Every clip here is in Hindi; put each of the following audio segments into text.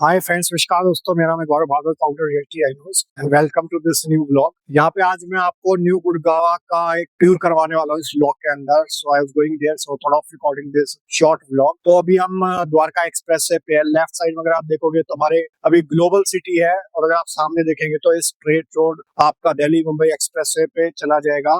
हाय फ्रेंड्स, नमस्कार दोस्तों। मेरा नाम है गौरव भारद्वाज, फाउंडर रियलिटी आइनोस and welcome to this new vlog. यहाँ पे आज मैं आपको न्यू गुड़गांव का एक टूर करवाने वाला हूँ इस व्लॉग के अंदर। सो आई वाज गोइंग देयर, सो थोड़ा of recording this short vlog. तो अभी हम द्वारका एक्सप्रेस से पे लेफ्ट साइड में अगर आप देखोगे तो हमारे अभी ग्लोबल सिटी है, और अगर आप सामने देखेंगे तो इस स्ट्रेट रोड आपका दिल्ली मुंबई एक्सप्रेस वे पे चला जाएगा,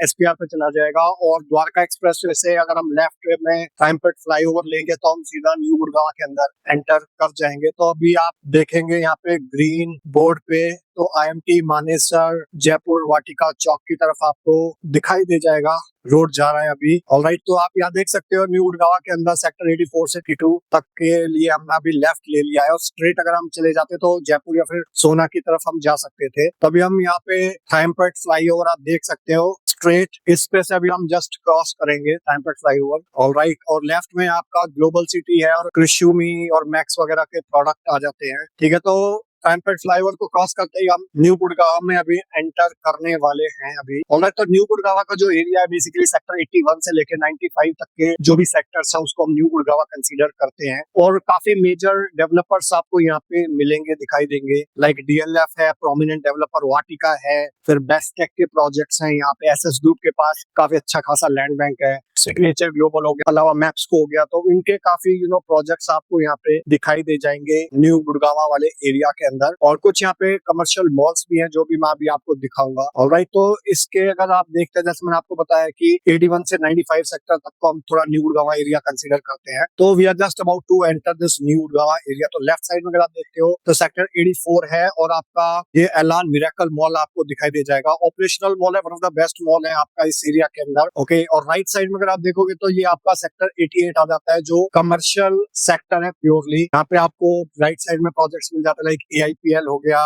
एसपीआर पे चला जाएगा। और द्वारका एक्सप्रेस वे से अगर हम लेफ्ट में रामपेट फ्लाईओवर लेंगे तो हम सीधा न्यू गुड़गांव के अंदर एंटर कर जाएंगे। तो अभी आप देखेंगे यहाँ पे ग्रीन बोर्ड पे तो आईएमटी मानेसर जयपुर वाटिका चौक की तरफ आपको दिखाई दे जाएगा, रोड जा रहा है अभी। ऑलराइट, तो आप यहाँ देख सकते हो न्यू गुड़गांव के अंदर सेक्टर 84 से 82 तक के लिए हमने अभी लेफ्ट ले लिया है, और स्ट्रेट अगर हम चले जाते तो जयपुर या फिर सोना की तरफ हम जा सकते थे। तभी हम यहाँ पे रामपेट फ्लाईओवर आप देख सकते हो स्ट्रेट, इस पे से अभी हम जस्ट क्रॉस करेंगे रामपेट फ्लाईओवर। ऑलराइट, और लेफ्ट में आपका ग्लोबल सिटी है और कृष्युमी और मैक्स वगैरह के प्रोडक्ट आ जाते हैं। ठीक है, तो रामपेट फ्लाईओवर को क्रॉस करते ही हम न्यू गुड़गांव में अभी एंटर करने वाले हैं अभी। ऑलराइट, तो न्यू गुड़गांव का जो एरिया है बेसिकली सेक्टर 81 से लेकर 95 तक के जो भी सेक्टर्स हैं उसको हम न्यू गुड़गांव कंसीडर करते हैं। और काफी मेजर डेवलपर्स आपको यहाँ पे मिलेंगे, दिखाई देंगे। लाइक डीएलएफ है, प्रोमिनेंट डेवलपर वाटिका है, फिर बेस्ट टेक के प्रोजेक्ट्स हैं यहाँ पे। एसएस ग्रुप के पास काफी अच्छा खासा लैंड बैंक है, सिग्नेचर ग्लोबल हो गया, अलावा मैप्स को हो गया। तो इनके काफी प्रोजेक्ट्स आपको यहाँ पे दिखाई दे जाएंगे न्यू गुड़गांव वाले एरिया के अंदर। और कुछ यहाँ पे कमर्शियल मॉल्स भी हैं जो भी मैं अभी आपको दिखाऊंगा। ऑलराइट, तो इसके अगर आप देखते हैं, जैसे मैंने आपको बताया कि 81 से 95 सेक्टर तक को हम थोड़ा न्यू गुड़गांव एरिया कंसीडर करते हैं। तो we are just about to enter this new Gurgaon area. तो लेफ्ट साइड में अगर आप देखते हो तो सेक्टर 84 है, और आपका ये एलान मिरेकल मॉल आपको दिखाई दे जाएगा। ऑपरेशनल मॉल है, one of the best mall है आपका इस एरिया के अंदर। ओके, और राइट साइड में अगर आप देखोगे तो ये आपका सेक्टर 88 आ जाता है, जो कमर्शियल सेक्टर है प्योरली। यहाँ पे आपको राइट साइड में प्रोजेक्ट्स मिल जाते हैं, लाइक एआईपीएल हो गया,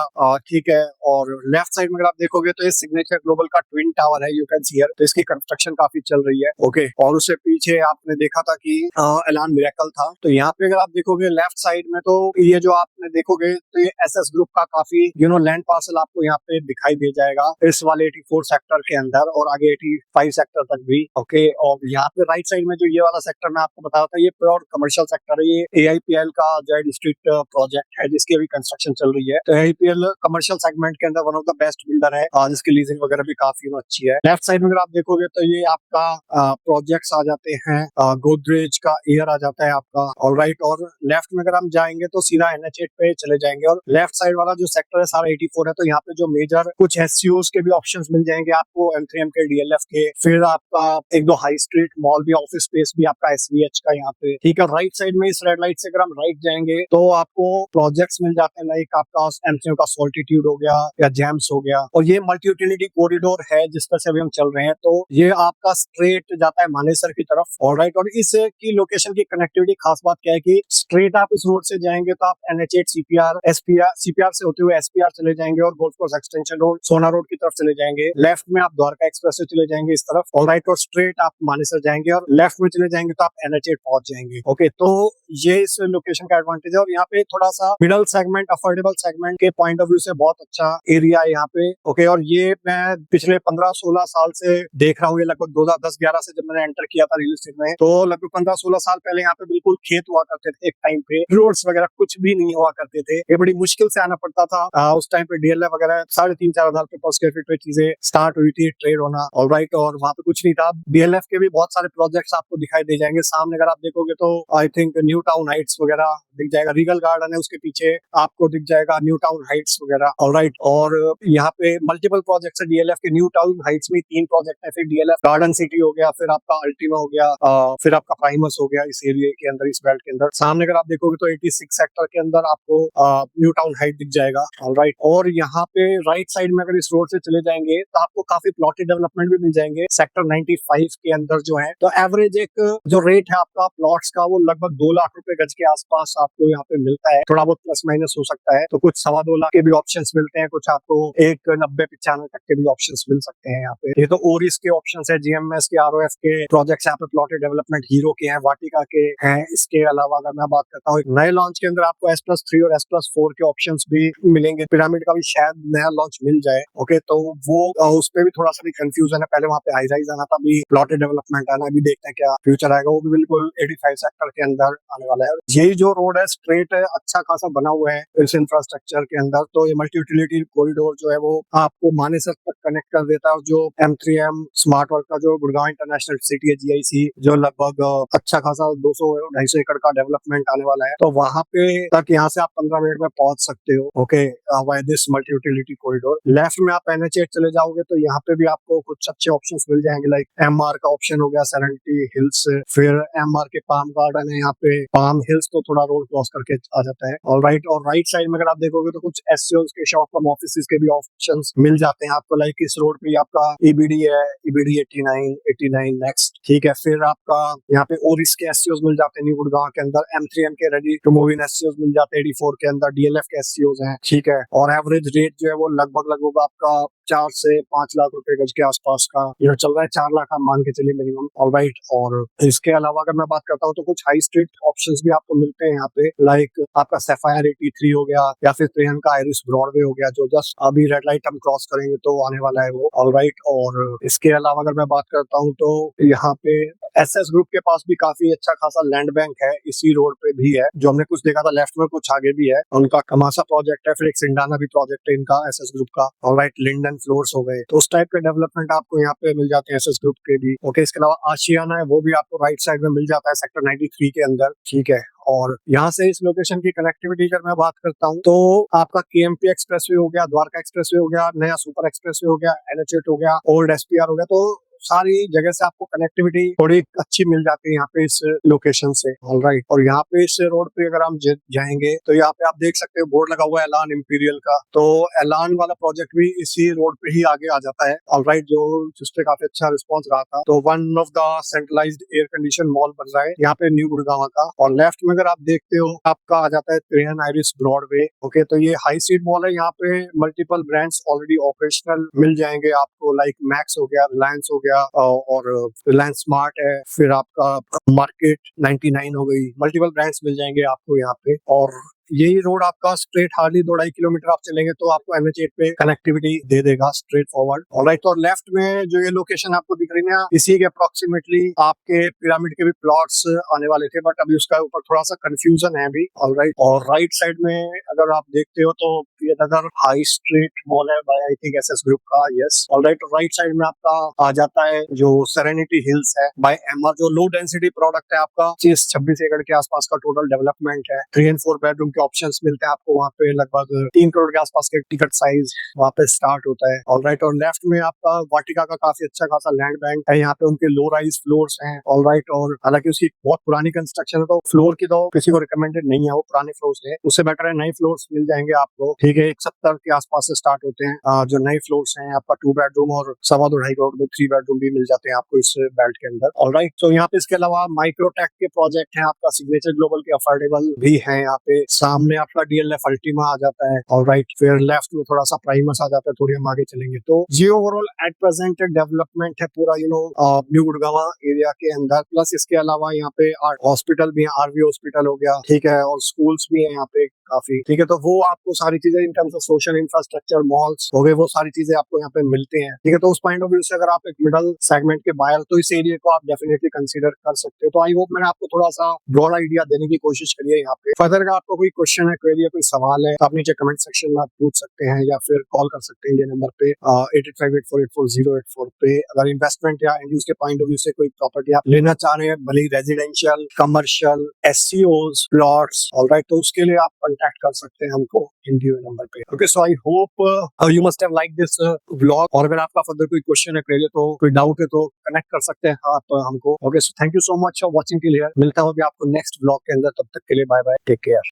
ठीक है। और लेफ्ट साइड में अगर आप देखोगे तो ये सिग्नेचर ग्लोबल का ट्विन टावर है, यू कैन सी हियर। तो इसकी कंस्ट्रक्शन काफी चल रही है। ओके, और उससे पीछे आपने देखा था कि एलान मिरेकल था। तो यहाँ पे अगर आप देखोगे लेफ्ट साइड में तो ये जो आपने देखोगे तो ये एसएस ग्रुप का काफी लैंड पार्सल आपको यहाँ पे दिखाई दे जाएगा इस वाले 84 सेक्टर के अंदर, और आगे 85 सेक्टर तक भी। ओके, और यहाँ पे राइट साइड में जो ये वाला सेक्टर मैं आपको बताया था, ये प्योर कमर्शियल सेक्टर है। ये एआईपीएल का जेड स्ट्रीट प्रोजेक्ट है जिसकी अभी कंस्ट्रक्शन चल रही है। तो एआईपीएल कमर्शियल सेगमेंट के अंदर one of the best builder है, जिसकी लीजिंग वगैरह भी काफी अच्छी है। लेफ्ट साइड में अगर आप देखोगे तो ये आपका प्रोजेक्ट्स आ जाते हैं, गोदरेज का एयर आ जाता है आपका। ऑलराइट, और लेफ्ट में अगर हम जाएंगे तो सीधा एनएच 8 पे चले जाएंगे। और लेफ्ट साइड वाला जो सेक्टर है सारा 84 है, तो यहाँ पे जो मेजर कुछ एसयूज के भी ऑप्शंस मिल जाएंगे आपको, M3M के, डीएलएफ के। फिर आपका एक दो हाई स्ट्रीट मॉल भी, ऑफिस स्पेस भी आपका एसवीएच का यहाँ पे। ठीक है, राइट साइड में इस रेड लाइट से अगर हम राइट जाएंगे तो आपको प्रोजेक्ट्स मिल जाते हैं, लाइक आपका M3M का सॉल्टिट्यूड हो गया या जैम्स हो गया। और ये मल्टी यूटिलिटी कॉरिडोर है जिस पर से अभी हम चल रहे हैं। तो ये आपका स्ट्रेट जाता है मानेसर की तरफ। ऑलराइट, और इस की लोकेशन की कनेक्टिविटी खास बात क्या है कि स्ट्रेट आप इस रोड से जाएंगे तो आप NH8 सीपीआर से होते हुए एसपीआर चले जाएंगे, और गोल्फ कोर्स एक्सटेंशन रोड सोना रोड की तरफ चले जाएंगे। लेफ्ट में आप द्वारका एक्सप्रेस से चले जाएंगे इस तरफ। ऑलराइट, और स्ट्रेट आप मानेसर जाएंगे, और लेफ्ट में चले जाएंगे तो आप NH8 पहुंच जाएंगे। ओके, तो ये इस लोकेशन का एडवांटेज है। और यहाँ पे थोड़ा सा मिडल सेगमेंट, अफोर्डेबल सेगमेंट के पॉइंट ऑफ व्यू से बहुत अच्छा एरिया है यहाँ पे। ओके, और ये मैं पिछले 15-16 साल से देख रहा हूँ। ये लगभग 2010-11 से जब मैंने एंटर किया था रियल एस्टेट में, तो लगभग 15-16 साल पहले यहाँ पे बिल्कुल खेत हुआ करते थे। एक टाइम पे रोड्स वगैरह कुछ भी नहीं हुआ करते थे, ये बड़ी मुश्किल से आना पड़ता था। उस टाइम पे डीएलएफ वगैरह 3.5-4 हजार रुपए पर स्क्वायर फीट पे चीजें स्टार्ट हुई थी ट्रेड होना। ऑलराइट, और वहाँ पे कुछ नहीं था। डीएलएफ के भी बहुत सारे प्रोजेक्ट्स आपको दिखाई दे जाएंगे। सामने अगर आप देखोगे तो I think new town Heights वगैरह दिख जाएगा, रीगल गार्डन है उसके पीछे आपको दिख जाएगा न्यू टाउन हाइट्स वगैरह। ऑलराइट, और यहाँ पे मल्टीपल प्रोजेक्ट्स है डीएलएफ के। न्यू टाउन हाइट्स में 3 प्रोजेक्ट है, फिर डीएलएफ गार्डन सिटी हो गया, फिर आपका अल्टीमा हो गया, फिर आपका प्राइमस हो गया इस एरिया के अंदर, इस बेल्ट के अंदर। सामने अगर आप देखोगे तो 86 सेक्टर के अंदर आपको न्यू टाउन हाइट दिख जाएगा। ऑलराइट, और यहाँ पे राइट साइड में अगर इस रोड से चले जाएंगे तो आपको काफी प्लॉटेड डेवलपमेंट भी मिल जाएंगे सेक्टर 95 के अंदर जो है। तो एवरेज एक जो रेट है आपका प्लॉट्स का वो लगभग 2 लाख रुपए गज के आसपास आपको यहाँ पे मिलता है। थोड़ा बहुत प्लस माइनस हो सकता है, तो कुछ 2.25 लाख के भी ऑप्शंस मिलते हैं, कुछ आपको 1.90-95 तक के भी ऑप्शंस मिल सकते हैं यहाँ पे। ये तो ओरिस के ऑप्शंस है, जीएमएस के, आरओएफ के प्रोजेक्ट्स यहाँ पे प्लॉटेड डेवलपमेंट हीरो के हैं, वाटिका के हैं। इसके अलावा अगर मैं बात करता हूँ एक नए लॉन्च के अंदर आपको S+3 और S+4 के ऑप्शंस भी मिलेंगे। पिरामिड का भी शायद नया लॉन्च मिल जाए। ओके, तो वो उस पे भी थोड़ा सा भी कंफ्यूजन है। पहले वहाँ पे हाई राइज आना था, अभी प्लॉटेड डेवलपमेंट डेवलपमेंट आना, अभी देखते हैं क्या फ्यूचर आएगा। वो भी बिल्कुल 85 सेक्टर के अंदर आने वाला है। यही जो रोड है स्ट्रेट है, अच्छा खासा बना हुआ है इस इंफ्रास्ट्रक्चर के अंदर। तो ये मल्टी यूटिलिटी कॉरिडोर जो है वो आपको मानेसर तक कनेक्ट कर देता है। और जो M3M स्मार्ट वर्क का जो गुड़गांव इंटरनेशनल सिटी है GIC, जो लगभग अच्छा खासा 200-250 एकड़ का डेवलपमेंट आने वाला है, तो वहां पे तक यहाँ से आप 15 मिनट में पहुंच सकते हो। Okay, by this multi utility corridor. Left में आप NH8 चले जाओगे तो यहाँ पे भी आपको कुछ अच्छे ऑप्शंस मिल जाएंगे, लाइक MR का ऑप्शन हो गया, सेरेनिटी हिल्स, फिर MR के पाम गार्डन है यहाँ पे, पाम हिल्स तो थोड़ा रोड क्रॉस करके आ जाता है। ऑलराइट, और राइट साइड में अगर आप देखोगे तो कुछ SCOs के शॉप कम ऑफिस के भी ऑप्शंस मिल जाते हैं आपको। लाइक इस रोड पे आपका EBD है, EBD 89 नेक्स्ट, ठीक है। फिर आपका यहाँ पे ओरिस के SCOs मिल जाते हैं न्यू गुड़गांव के अंदर, M3M के ready to move in SCOs मिल जाते हैं 84 के अंदर, DLF के SCOs हैं, ठीक है। और एवरेज रेट जो है वो लगभग आपका 4 से 5 लाख रुपए गज के आसपास का ये चल रहा है, 4 लाख आप मान के चलिए मिनिमम। ऑलराइट, और इसके अलावा अगर मैं बात करता हूँ तो कुछ हाई स्ट्रीट ऑप्शंस भी आपको मिलते हैं यहाँ पे, लाइक आपका सैफायर 83 हो गया, या फिर प्रियंका आइरिस ब्रॉडवे हो गया, जो जस्ट अभी रेड लाइट हम क्रॉस करेंगे तो आने वाला है वो। ऑलराइट, और इसके अलावा अगर मैं बात करता हूँ तो यहाँ पे SS ग्रुप के पास भी काफी अच्छा खासा लैंड बैंक है, इसी रोड पे भी है, जो हमने कुछ देखा था लेफ्ट में, कुछ आगे भी है। उनका कमासा प्रोजेक्ट है, फिर एक सिंडाना भी प्रोजेक्ट है इनका SS ग्रुप का। ऑलराइट, लिंडन फ्लोर्स हो गए, तो उस टाइप के डेवलपमेंट आपको यहाँ पे मिल जाते हैं SS ग्रुप के भी। ओके, इसके अलावा आशियाना है, वो भी आपको राइट साइड में मिल जाता है सेक्टर 93 के अंदर, ठीक है। और यहाँ से इस लोकेशन की कनेक्टिविटी अगर मैं बात करता हूँ तो आपका KMP एक्सप्रेसवे हो गया, द्वारका एक्सप्रेसवे हो गया, नया सुपर एक्सप्रेसवे हो गया, NH8 हो गया, ओल्ड SPR हो गया, तो सारी जगह से आपको कनेक्टिविटी थोड़ी अच्छी मिल जाती है यहाँ पे इस लोकेशन से। ऑलराइट, और यहाँ पे इस रोड पे अगर हम जाएंगे तो यहाँ पे आप देख सकते हो बोर्ड लगा हुआ है एलान इंपीरियल का, तो एलान वाला प्रोजेक्ट भी इसी रोड पे ही आगे आ जाता है। ऑलराइट, जो जिसपे काफी अच्छा रिस्पॉन्स रहा था, तो one of the centralised air condition mall बन रहा है यहाँ पे न्यू गुड़गांव का। और लेफ्ट में अगर आप देखते हो आपका आ जाता है त्रियन आइरिस ब्रॉडवे। ओके, तो ये हाई स्ट्रीट मॉल है, यहाँ पे मल्टीपल ब्रांड्स ऑलरेडी ऑपरेशनल मिल जाएंगे आपको, लाइक मैक्स हो गया, रिलायंस हो गया, और रिलायंस स्मार्ट है, फिर आपका मार्केट 99 हो गई, मल्टीपल ब्रांड्स मिल जाएंगे आपको यहाँ पे। और यही रोड आपका स्ट्रेट हार्डली 2-2.5 किलोमीटर आप चलेंगे तो आपको NH8 पे कनेक्टिविटी दे देगा स्ट्रेट फॉरवर्ड। ऑलराइट, और लेफ्ट में जो ये लोकेशन आपको दिख रही है इसी के अप्रोक्सीमेटली आपके पिरामिड के भी प्लॉट्स आने वाले थे, बट अभी उसका ऊपर थोड़ा सा कंफ्यूजन है अभी। ऑलराइट, और राइट साइड में अगर आप देखते हो तो ये अदर हाई स्ट्रीट मॉल है by I think SS group का, यस। ऑलराइट, राइट साइड में आपका आ जाता है जो सेरेनिटी हिल्स है बाय MR, जो लो डेंसिटी प्रोडक्ट है आपका, 26 एकड़ के आसपास का टोटल डेवलपमेंट है, 3 and 4 बेडरूम के ऑप्शंस मिलते हैं आपको वहाँ पे, लगभग 3 करोड़ के आसपास के टिकट साइज वहाँ पे स्टार्ट होता है। ऑलराइट, और लेफ्ट में आपका वाटिका का काफी अच्छा खासा लैंड बैंक है, यहाँ पे उनके लो राइज फ्लोर्स हैं। ऑलराइट, और हालांकि उसकी बहुत पुरानी कंस्ट्रक्शन है तो फ्लोर की तो किसी को रिकमेंडेड नहीं है, वो पुराने फ्लोर्स है, उससे बेटर है नए फ्लोर्स मिल जाएंगे आपको, ठीक है। 170 के आसपास से स्टार्ट होते हैं जो नए फ्लोर्स हैं आपका, 2 बेडरूम और 2.25 करोड़ में 3 बेडरूम भी मिल जाते हैं आपको इस बेल्ट के अंदर। ऑलराइट, तो यहाँ पे इसके अलावा माइक्रोटेक के प्रोजेक्ट है आपका, सिग्नेचर ग्लोबल के अफोर्डेबल भी है यहाँ पे, सामने आपका DLF अल्टीमा आ जाता है। ऑलराइट, फिर लेफ्ट में थोड़ा सा प्राइमस आ जाता है, थोड़ी हम आगे चलेंगे तो जी ओवरऑल एट प्रेजेंट डेवलपमेंट है पूरा न्यू गुड़गांव एरिया के अंदर। प्लस इसके अलावा यहाँ पे हॉस्पिटल भी है, RV हॉस्पिटल हो गया, ठीक है, और स्कूल्स भी है यहाँ पे काफी, ठीक है। तो वो आपको सारी चीजें in terms of social infrastructure, malls हो गए, वो सारी चीजें आपको यहाँ पे मिलते हैं, ठीक है। तो उस पॉइंट ऑफ व्यू से अगर आप एक मिडिल सेगमेंट के बायर तो इस एरिया को आप डेफिनेटली कंसीडर कर सकते हो। तो आई होप मैंने आपको थोड़ा सा ब्रॉड आइडिया देने की कोशिश करी है यहाँ पे। फर्दर अगर आपको कोई क्वेश्चन है, क्वेरी है, कोई सवाल है, तो आप नीचे कमेंट सेक्शन में आप पूछ सकते हैं या फिर कॉल कर सकते हैं ये नंबर पे 8858484084 पे। अगर इन्वेस्टमेंट या एंड यूज के पॉइंट ऑफ व्यू से कोई प्रॉपर्टी आप लेना चाह रहे हैं, भले ही residential, commercial, SCOs, plots, alright, तो उसके लिए आप कांटेक्ट कर सकते हैं हमको हिंदी नंबर पे। Okay, so I hope you must have like this vlog, और अगर आपका फर्दर कोई क्वेश्चन है, क्वेरी तो कोई डाउट है तो कनेक्ट कर सकते हैं आप हमको। Okay, so thank you so much for watching till here. मिलता हूँ आपको नेक्स्ट व्लॉग के अंदर, तब तक के लिए बाय बाय, टेक केयर।